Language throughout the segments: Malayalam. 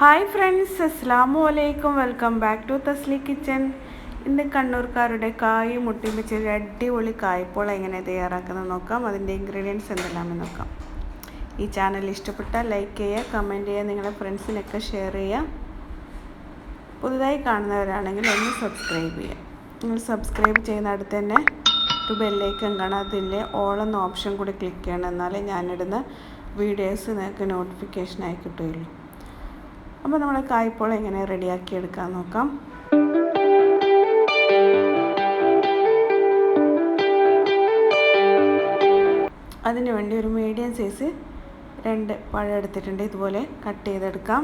ഹായ് ഫ്രണ്ട്സ്, അസ്സലാമു അലൈക്കും. Welcome back to Thasli kitchen. ഇന്ന് കണ്ണൂർക്കാരുടെ കായ് മുട്ടിയും വെച്ച് ഒരു അടിപൊളി കായ്പോള എങ്ങനെ തയ്യാറാക്കുന്നത് നോക്കാം. അതിൻ്റെ ഇൻഗ്രീഡിയൻസ് എന്തെല്ലാമെന്ന് നോക്കാം. ഈ ചാനൽ ഇഷ്ടപ്പെട്ടാൽ ലൈക്ക് ചെയ്യുക, കമൻറ്റ് ചെയ്യുക, നിങ്ങളുടെ ഫ്രണ്ട്സിനൊക്കെ ഷെയർ ചെയ്യുക. പുതുതായി കാണുന്നവരാണെങ്കിൽ ഒന്ന് സബ്സ്ക്രൈബ് ചെയ്യുക. നിങ്ങൾ സബ്സ്ക്രൈബ് ചെയ്യുന്ന അടുത്ത് തന്നെ ഒരു ബെല്ലൈക്കൺ കാണാം. അതിൻ്റെ ഓൾ എന്ന ഓപ്ഷൻ കൂടി ക്ലിക്ക് ചെയ്യണം, എന്നാലേ ഞാനിടുന്ന വീഡിയോസ് നിങ്ങൾക്ക് നോട്ടിഫിക്കേഷനായി കിട്ടുകയുള്ളൂ. അപ്പോൾ നമ്മൾ കായ്പോള എങ്ങനെ റെഡിയാക്കി എടുക്കാൻ നോക്കാം. അതിന് വേണ്ടി ഒരു മീഡിയം സൈസ് 2 പഴം എടുത്തിട്ടുണ്ട്. ഇതുപോലെ കട്ട് ചെയ്തെടുക്കാം.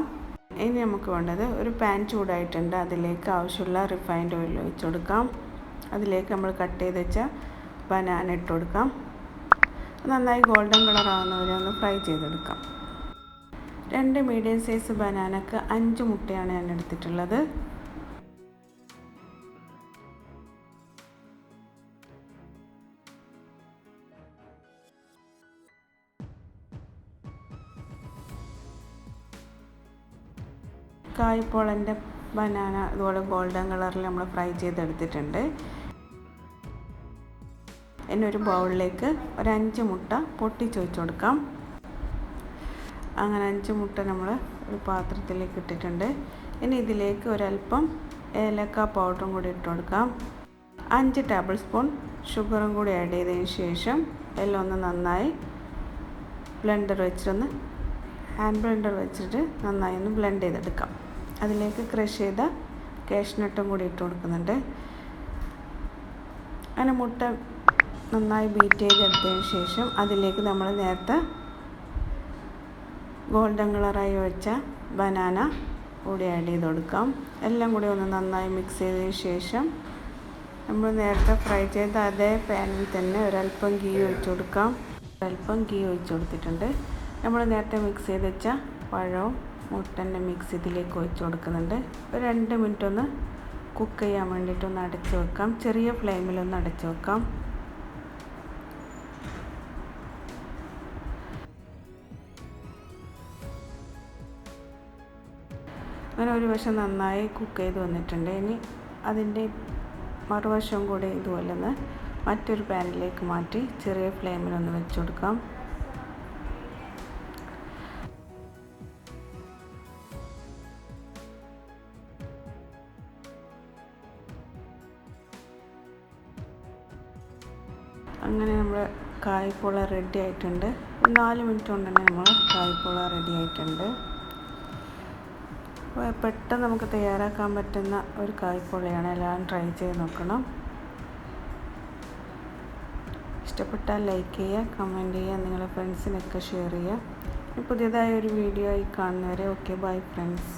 ഇനി നമുക്ക് വേണ്ടത് ഒരു പാൻ ചൂടായിട്ടുണ്ട്. അതിലേക്ക് ആവശ്യമുള്ള റിഫൈൻഡ് ഓയിൽ ഒഴിച്ച് കൊടുക്കാം. അതിലേക്ക് നമ്മൾ കട്ട് ചെയ്ത് വെച്ച ബനാന ഇട്ട് കൊടുക്കാം. നന്നായി ഗോൾഡൻ കളർ ആവുന്നവരെ ഒന്ന് ഫ്രൈ ചെയ്തെടുക്കാം. 2 മീഡിയം സൈസ് ബനാനക്ക് 5 മുട്ടയാണ് ഞാൻ എടുത്തിട്ടുള്ളത്. കായ്പോളൻ്റെ ബനാന ഇതുപോലെ ഗോൾഡൻ കളറിൽ നമ്മൾ ഫ്രൈ ചെയ്തെടുത്തിട്ടുണ്ട്. ഇനി ഒരു ബൗളിലേക്ക് ഒരു 5 മുട്ട പൊട്ടിച്ച് വെച്ച് കൊടുക്കാം. അങ്ങനെ 5 മുട്ട നമ്മൾ ഒരു പാത്രത്തിലേക്ക് ഇട്ടിട്ടുണ്ട്. ഇനി ഇതിലേക്ക് ഒരല്പം ഏലക്ക പൗഡറും കൂടി ഇട്ട് കൊടുക്കാം. 5 ടേബിൾ സ്പൂൺ ഷുഗറും കൂടി ആഡ് ചെയ്തതിന് ശേഷം എല്ലാം ഒന്ന് നന്നായി ഹാൻഡ് ബ്ലെൻഡർ വെച്ചിട്ട് നന്നായി ഒന്ന് ബ്ലെൻഡ് ചെയ്തെടുക്കാം. അതിലേക്ക് ക്രഷ് ചെയ്ത കാഷ്നട്ടും കൂടി ഇട്ട് കൊടുക്കുന്നുണ്ട്. അങ്ങനെ മുട്ട നന്നായി ബീറ്റ് ചെയ്തെടുത്തതിന് ശേഷം അതിലേക്ക് നമ്മൾ നേരത്തെ ഗോൾഡൻ കളറായി വെച്ച ബനാന കൂടി ആഡ് ചെയ്ത് കൊടുക്കാം. എല്ലാം കൂടി ഒന്ന് നന്നായി മിക്സ് ചെയ്തതിന് ശേഷം നമ്മൾ നേരത്തെ ഫ്രൈ ചെയ്ത അതേ പാനിൽ തന്നെ ഒരല്പം ഗീ ഒഴിച്ച് കൊടുക്കാം. ഗീ ഒഴിച്ച് കൊടുത്തിട്ടുണ്ട്. നമ്മൾ നേരത്തെ മിക്സ് ചെയ്ത് വെച്ച പഴവും മുട്ടൻ്റെ മിക്സ് ഇതിലേക്ക് ഒഴിച്ച് കൊടുക്കുന്നുണ്ട്. ഒരു 2 മിനിറ്റ് ഒന്ന് കുക്ക് ചെയ്യാൻ വേണ്ടിയിട്ടൊന്ന് അടച്ച് വെക്കാം. ചെറിയ ഫ്ലെയിമിലൊന്ന് അടച്ച് വെക്കാം. അങ്ങനെ ഒരു വശം നന്നായി കുക്ക് ചെയ്ത് വന്നിട്ടുണ്ട്. ഇനി അതിൻ്റെ മറുവശം കൂടി ഇതുപോലെ ഒന്ന് മറ്റൊരു പാനിലേക്ക് മാറ്റി ചെറിയ ഫ്ലെയിമിലൊന്ന് വെച്ച് കൊടുക്കാം. അങ്ങനെ നമ്മൾ കായ്പോള റെഡി ആയിട്ടുണ്ട്. 4 മിനിറ്റ് കൊണ്ട് തന്നെ നമ്മൾ കായ്പോള റെഡി ആയിട്ടുണ്ട്. പെട്ടെന്ന് നമുക്ക് തയ്യാറാക്കാൻ പറ്റുന്ന ഒരു കായ്പോളയാണ്. എല്ലാവരും ട്രൈ ചെയ്ത് നോക്കണം. ഇഷ്ടപ്പെട്ടാൽ ലൈക്ക് ചെയ്യുക, കമൻറ്റ് ചെയ്യുക, നിങ്ങളുടെ ഫ്രണ്ട്സിനൊക്കെ ഷെയർ ചെയ്യുക. പുതിയതായ ഒരു വീഡിയോ ആയി കാണുന്നവരെ ഓക്കെ, ബൈ ഫ്രണ്ട്സ്.